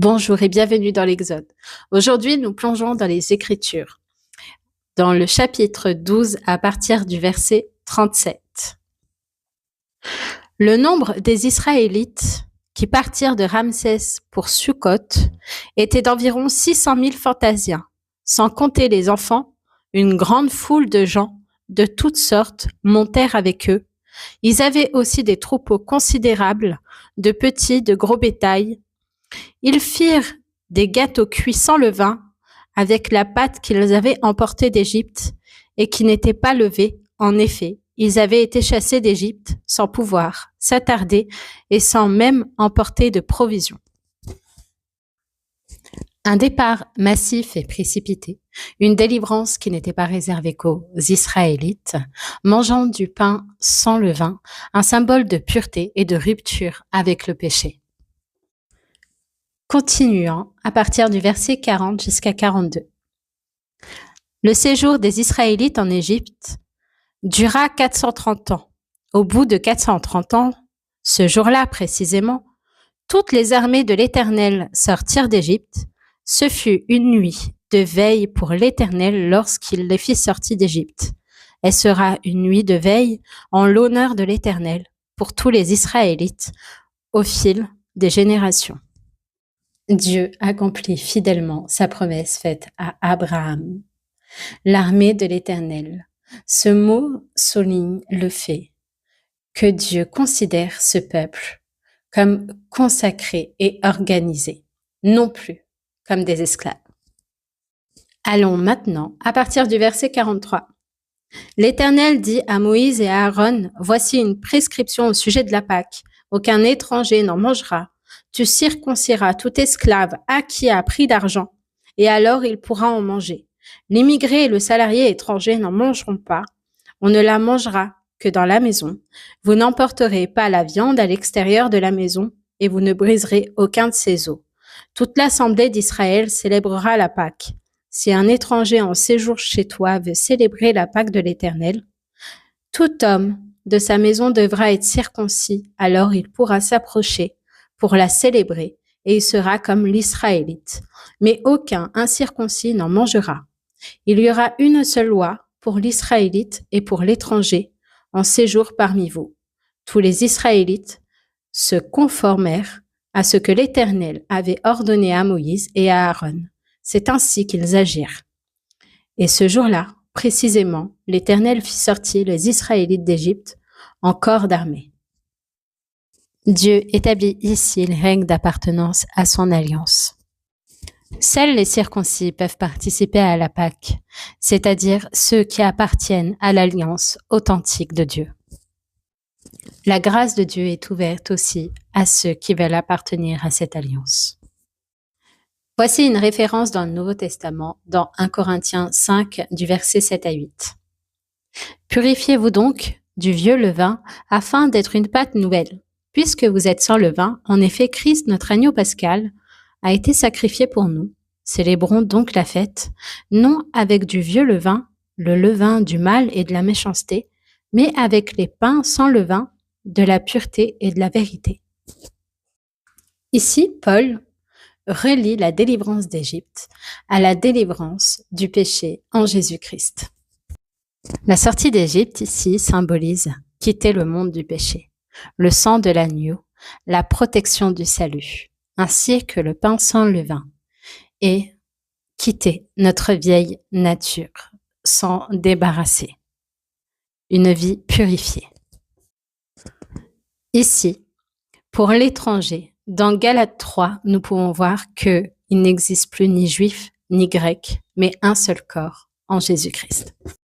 Bonjour et bienvenue dans l'Exode. Aujourd'hui, nous plongeons dans les Écritures, dans le chapitre 12 à partir du verset 37. Le nombre des Israélites qui partirent de Ramsès pour Sukkot était d'environ 600 000 Fantasiens, sans compter les enfants. Une grande foule de gens de toutes sortes montèrent avec eux. Ils avaient aussi des troupeaux considérables, de petits, de gros bétail. Ils firent des gâteaux cuits sans levain, avec la pâte qu'ils avaient emportée d'Égypte et qui n'était pas levée. En effet, ils avaient été chassés d'Égypte sans pouvoir s'attarder et sans même emporter de provisions. Un départ massif et précipité, une délivrance qui n'était pas réservée qu'aux Israélites, mangeant du pain sans levain, un symbole de pureté et de rupture avec le péché. Continuant à partir du verset 40 jusqu'à 42. Le séjour des Israélites en Égypte dura 430 ans. Au bout de 430 ans, ce jour-là précisément, toutes les armées de l'Éternel sortirent d'Égypte. Ce fut une nuit de veille pour l'Éternel lorsqu'il les fit sortir d'Égypte. Elle sera une nuit de veille en l'honneur de l'Éternel pour tous les Israélites au fil des générations. Dieu accomplit fidèlement sa promesse faite à Abraham. L'armée de l'Éternel. Ce mot souligne le fait que Dieu considère ce peuple comme consacré et organisé, non plus comme des esclaves. Allons maintenant à partir du verset 43. L'Éternel dit à Moïse et à Aaron, « Voici une prescription au sujet de la Pâque. Aucun étranger n'en mangera. Tu circonciras tout esclave acquis à prix d'argent, et alors il pourra en manger. L'immigré et le salarié étranger n'en mangeront pas. On ne la mangera que dans la maison. Vous n'emporterez pas la viande à l'extérieur de la maison, et vous ne briserez aucun de ses os. Toute l'assemblée d'Israël célébrera la Pâque. Si un étranger en séjour chez toi veut célébrer la Pâque de l'Éternel, tout homme de sa maison devra être circoncis, alors il pourra s'approcher pour la célébrer, et il sera comme l'Israélite. Mais aucun incirconcis n'en mangera. Il y aura une seule loi pour l'Israélite et pour l'étranger en séjour parmi vous. Tous les Israélites se conformèrent à ce que l'Éternel avait ordonné à Moïse et à Aaron. C'est ainsi qu'ils agirent. Et ce jour-là, précisément, l'Éternel fit sortir les Israélites d'Égypte en corps d'armée. Dieu établit ici les règles d'appartenance à son alliance. Seuls les circoncis peuvent participer à la Pâque, c'est-à-dire ceux qui appartiennent à l'alliance authentique de Dieu. La grâce de Dieu est ouverte aussi à ceux qui veulent appartenir à cette alliance. Voici une référence dans le Nouveau Testament, dans 1 Corinthiens 5, du verset 7 à 8. « Purifiez-vous donc du vieux levain afin d'être une pâte nouvelle. Puisque vous êtes sans levain, en effet, Christ, notre agneau pascal, a été sacrifié pour nous. Célébrons donc la fête, non avec du vieux levain, le levain du mal et de la méchanceté, mais avec les pains sans levain, de la pureté et de la vérité. » Ici, Paul relie la délivrance d'Égypte à la délivrance du péché en Jésus-Christ. La sortie d'Égypte ici symbolise quitter le monde du péché, le sang de l'agneau, la protection du salut, ainsi que le pain sans levain, et quitter notre vieille nature, s'en débarrasser, une vie purifiée. Ici, pour l'étranger, dans Galates 3, nous pouvons voir qu'il n'existe plus ni juif ni grec, mais un seul corps en Jésus-Christ.